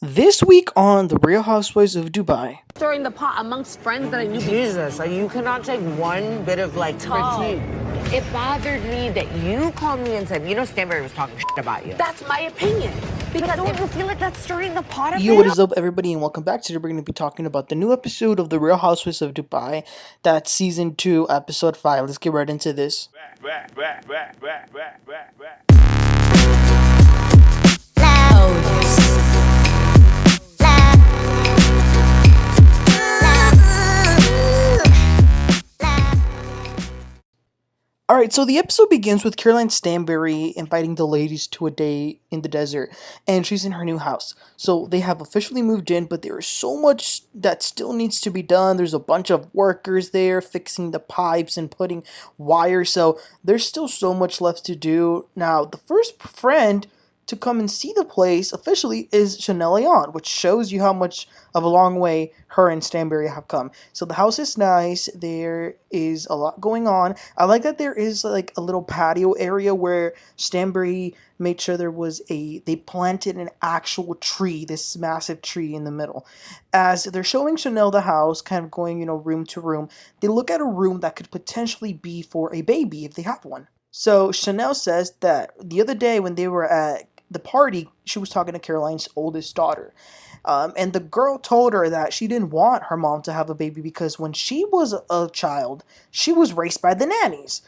This week on The Real Housewives of Dubai. Stirring the pot amongst friends that I knew. Jesus, you cannot take one bit of critique. It bothered me that you called me and said, Stanbury was talking shit about you. That's my opinion. Because don't you feel like that's stirring the pot a Yo, bit? what is up, everybody, and welcome back. Today we're going to be talking about the new episode of The Real Housewives of Dubai. That's season 2, episode 5. Let's get right into this. Alright, so the episode begins with Caroline Stanbury inviting the ladies to a day in the desert, and she's in her new house. So they have officially moved in, but there is so much that still needs to be done. There's a bunch of workers there fixing the pipes and putting wires, so there's still so much left to do. Now, the first friend to come and see the place officially is Chanel Ayan, which shows you how much of a long way her and Stanbury have come. So the house is nice. There is a lot going on. I like that there is like a little patio area where Stanbury made sure they planted an actual tree, this massive tree in the middle. As they're showing Chanel the house, kind of going, room to room, they look at a room that could potentially be for a baby if they have one. So Chanel says that the other day when they were at the party, she was talking to Caroline's oldest daughter. And the girl told her that she didn't want her mom to have a baby because when she was a child, she was raised by the nannies.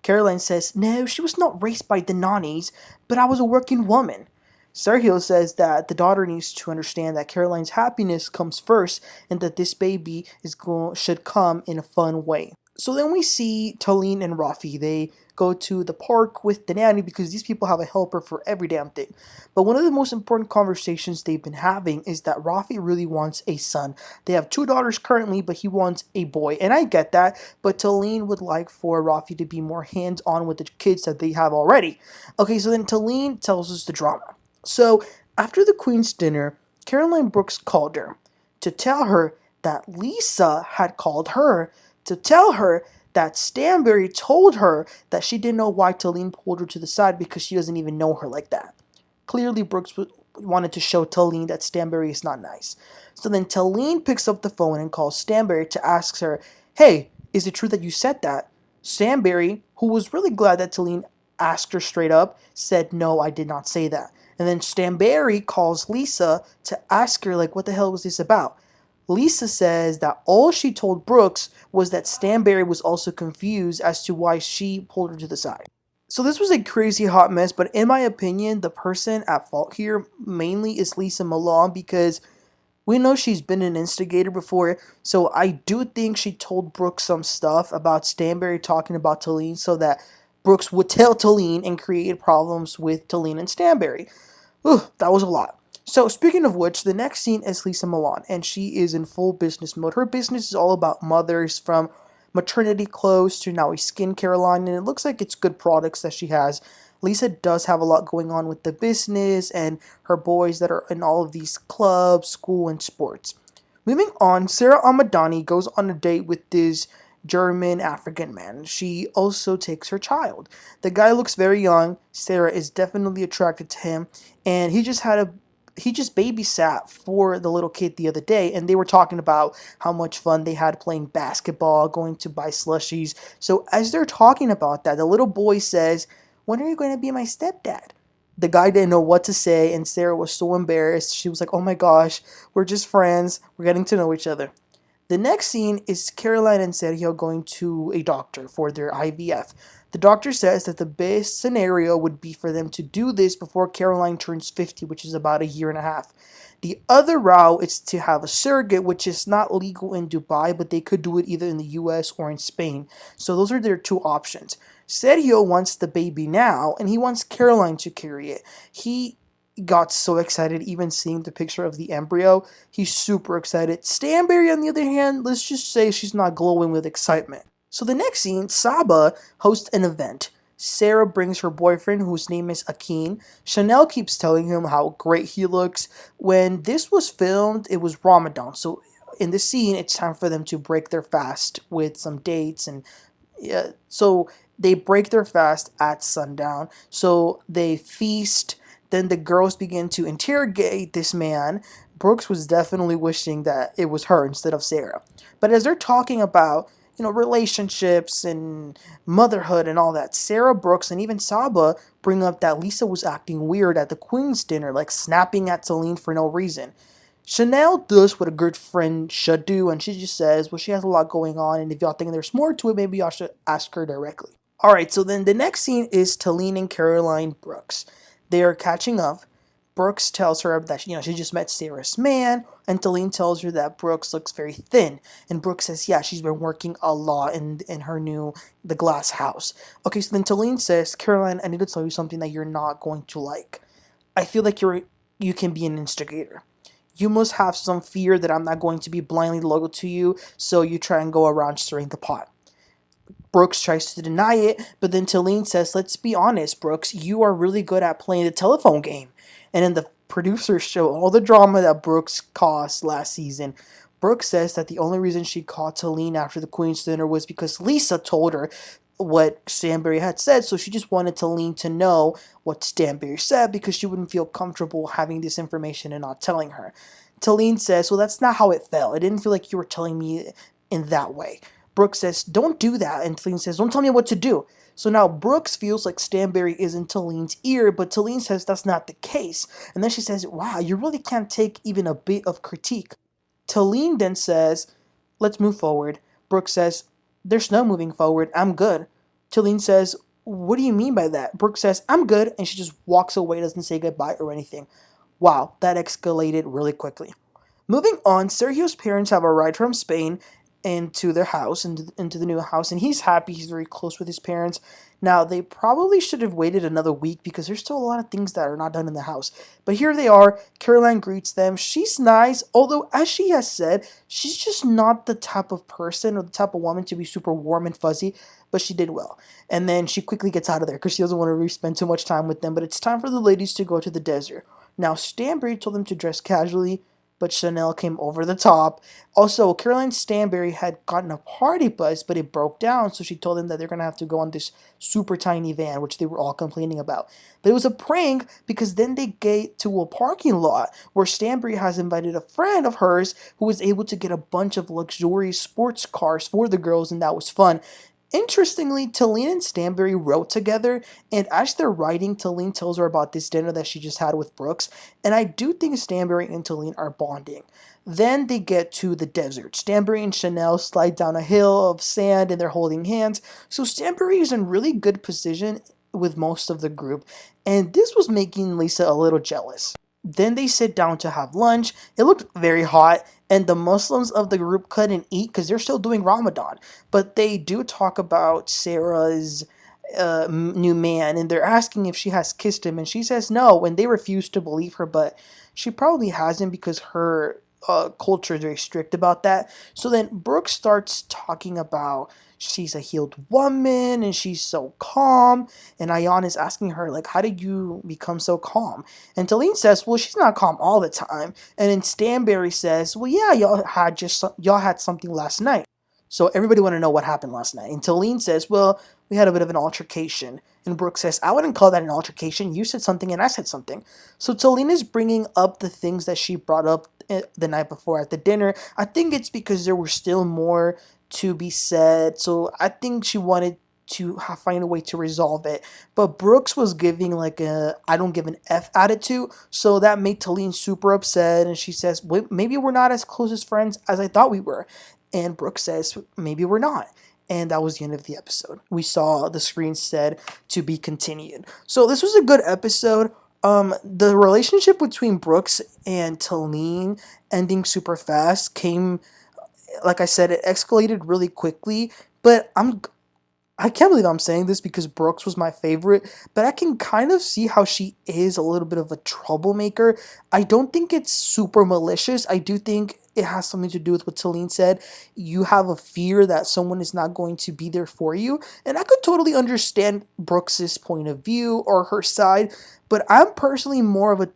Caroline says, no, she was not raised by the nannies, but I was a working woman. Sergio says that the daughter needs to understand that Caroline's happiness comes first and that this baby should come in a fun way. So then we see Taleen and Rafi. They go to the park with the nanny because these people have a helper for every damn thing. But one of the most important conversations they've been having is that Rafi really wants a son. They have 2 daughters currently, but he wants a boy. And I get that, but Taleen would like for Rafi to be more hands-on with the kids that they have already. Okay, so then Taleen tells us the drama. So after the Queen's dinner, Caroline Brooks called her to tell her that Lesa had called her to tell her that Stanbury told her that she didn't know why Taleen pulled her to the side because she doesn't even know her like that. Clearly, Brooks wanted to show Taleen that Stanbury is not nice. So then Taleen picks up the phone and calls Stanbury to ask her, hey, is it true that you said that? Stanbury, who was really glad that Taleen asked her straight up, said, no, I did not say that. And then Stanbury calls Lesa to ask her, what the hell was this about? Lesa says that all she told Brooks was that Stanbury was also confused as to why she pulled her to the side. So this was a crazy hot mess, but in my opinion, the person at fault here mainly is Lesa Milan because we know she's been an instigator before, so I do think she told Brooks some stuff about Stanbury talking about Taleen so that Brooks would tell Taleen and create problems with Taleen and Stanbury. That was a lot. So, speaking of which, the next scene is Lesa Milan, and she is in full business mode. Her business is all about mothers, from maternity clothes to now a skincare line, and it looks like it's good products that she has. Lesa does have a lot going on with the business and her boys that are in all of these clubs, school, and sports. Moving on, Sara Madani goes on a date with this German African man. She also takes her child. The guy looks very young. Sara is definitely attracted to him, and he just babysat for the little kid the other day, and they were talking about how much fun they had playing basketball, going to buy slushies. So as they're talking about that, the little boy says, when are you going to be my stepdad? The guy didn't know what to say, and Sara was so embarrassed. She was like, oh my gosh, we're just friends. We're getting to know each other. The next scene is Caroline and Sergio going to a doctor for their IVF. The doctor says that the best scenario would be for them to do this before Caroline turns 50, which is about a year and a half. The other route is to have a surrogate, which is not legal in Dubai, but they could do it either in the US or in Spain. So those are their 2 options. Sergio wants the baby now, and he wants Caroline to carry it. He got so excited even seeing the picture of the embryo. He's super excited. Stanbury, on the other hand, let's just say she's not glowing with excitement. So the next scene, Saba hosts an event. Sara brings her boyfriend, whose name is Akin. Chanel keeps telling him how great he looks. When this was filmed, it was Ramadan. So in the scene, it's time for them to break their fast with some dates. And so they break their fast at sundown. So they feast. Then the girls begin to interrogate this man. Brooks was definitely wishing that it was her instead of Sara. But as they're talking about, relationships and motherhood and all that, Sara, Brooks, and even Saba bring up that Lesa was acting weird at the Queen's dinner, like snapping at Taleen for no reason. Chanel does what a good friend should do, and she just says, well, she has a lot going on, and if y'all think there's more to it, maybe y'all should ask her directly. Alright, so then the next scene is Taleen and Caroline Brooks. They are catching up. Brooks tells her that she just met Sarah's man, and Taleen tells her that Brooks looks very thin. And Brooks says, yeah, she's been working a lot in her the glass house. Okay, so then Taleen says, Caroline, I need to tell you something that you're not going to like. I feel like you can be an instigator. You must have some fear that I'm not going to be blindly loyal to you, so you try and go around stirring the pot. Brooks tries to deny it, but then Taleen says, let's be honest, Brooks, you are really good at playing the telephone game. And then the producers show all the drama that Brooks caused last season. Brooks says that the only reason she called Taleen after the Queen's dinner was because Lesa told her what Stanbury had said, so she just wanted Taleen to know what Stanbury said because she wouldn't feel comfortable having this information and not telling her. Taleen says, well, that's not how it felt. It didn't feel like you were telling me in that way. Brooks says, don't do that. And Taleen says, don't tell me what to do. So now Brooks feels like Stanbury is in Taleen's ear, but Taleen says that's not the case. And then she says, wow, you really can't take even a bit of critique. Taleen then says, let's move forward. Brooks says, there's no moving forward. I'm good. Taleen says, what do you mean by that? Brooks says, I'm good. And she just walks away, doesn't say goodbye or anything. Wow, that escalated really quickly. Moving on, Sergio's parents have arrived from Spain into their house, into the new house, and he's happy. He's very close with his parents. Now, they probably should have waited another week because there's still a lot of things that are not done in the house. But here they are. Caroline greets them. She's nice, although, as she has said, she's just not the type of person or the type of woman to be super warm and fuzzy, but she did well. And then she quickly gets out of there because she doesn't want to really spend too much time with them, but it's time for the ladies to go to the desert. Now, Stanbury told them to dress casually, but Chanel came over the top. Also, Caroline Stanbury had gotten a party bus, but it broke down, so she told them that they're going to have to go on this super tiny van, which they were all complaining about. But it was a prank because then they get to a parking lot where Stanbury has invited a friend of hers who was able to get a bunch of luxurious sports cars for the girls, and that was fun. Interestingly, Taleen and Stanbury wrote together, and as they're writing, Taleen tells her about this dinner that she just had with Brooks, and I do think Stanbury and Taleen are bonding. Then they get to the desert. Stanbury and Chanel slide down a hill of sand, and they're holding hands, so Stanbury is in really good position with most of the group, and this was making Lesa a little jealous. Then they sit down to have lunch. It looked very hot, and the Muslims of the group couldn't eat because they're still doing Ramadan. But they do talk about Sarah's new man, and they're asking if she has kissed him, and she says no, and they refuse to believe her, but she probably hasn't because her culture is very strict about that. So then Brooke starts talking about she's a healed woman and she's so calm, and Ayan is asking her, like, how did you become so calm? And Taleen says, well, she's not calm all the time. And then Stanbury says, well, yeah, y'all had something last night. So everybody want to know what happened last night. And Taleen says, well, we had a bit of an altercation. And Brooke says, I wouldn't call that an altercation. You said something and I said something. So Taleen is bringing up the things that she brought up the night before at the dinner. I think it's because there were still more to be said. So I think she wanted to find a way to resolve it. But Brooks was giving like a I don't give an F attitude. So that made Taleen super upset. And she says, well, maybe we're not as close as friends as I thought we were. And Brooks says, maybe we're not. And that was the end of the episode. We saw the screen said to be continued. So this was a good episode. The relationship between Brooks and Taleen ending super fast came, like I said, it escalated really quickly. But I can't believe I'm saying this because Brooks was my favorite, but I can kind of see how she is a little bit of a troublemaker. I don't think it's super malicious. I do think it has something to do with what Taleen said. You have a fear that someone is not going to be there for you, and I could totally understand Brooks's point of view or her side, but I'm personally more of a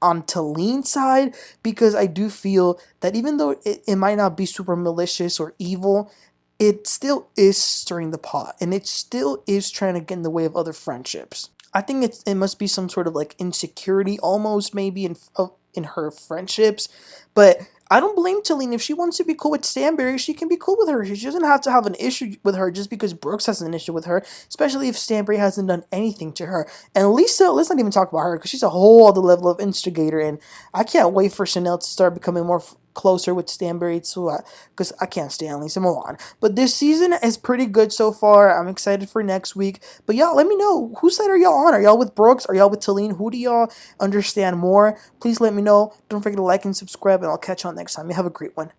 on Taleen's side because I do feel that even though it might not be super malicious or evil, it still is stirring the pot, and it still is trying to get in the way of other friendships. I think it must be some sort of like insecurity almost maybe in her friendships, but I don't blame Taleen. If she wants to be cool with Stanbury, she can be cool with her. She doesn't have to have an issue with her just because Brooks has an issue with her, especially if Stanbury hasn't done anything to her. And Lisa, let's not even talk about her because she's a whole other level of instigator, and I can't wait for Chanel to start becoming more closer with Stanbury too, because I can't stand Lisa Milan. But this season is pretty good so far. I'm excited for next week. But y'all, let me know, whose side are y'all on? Are y'all with Brooks? Are y'all with Taleen? Who do y'all understand more? Please let me know. Don't forget to like and subscribe, and I'll catch y'all next time. You have a great one.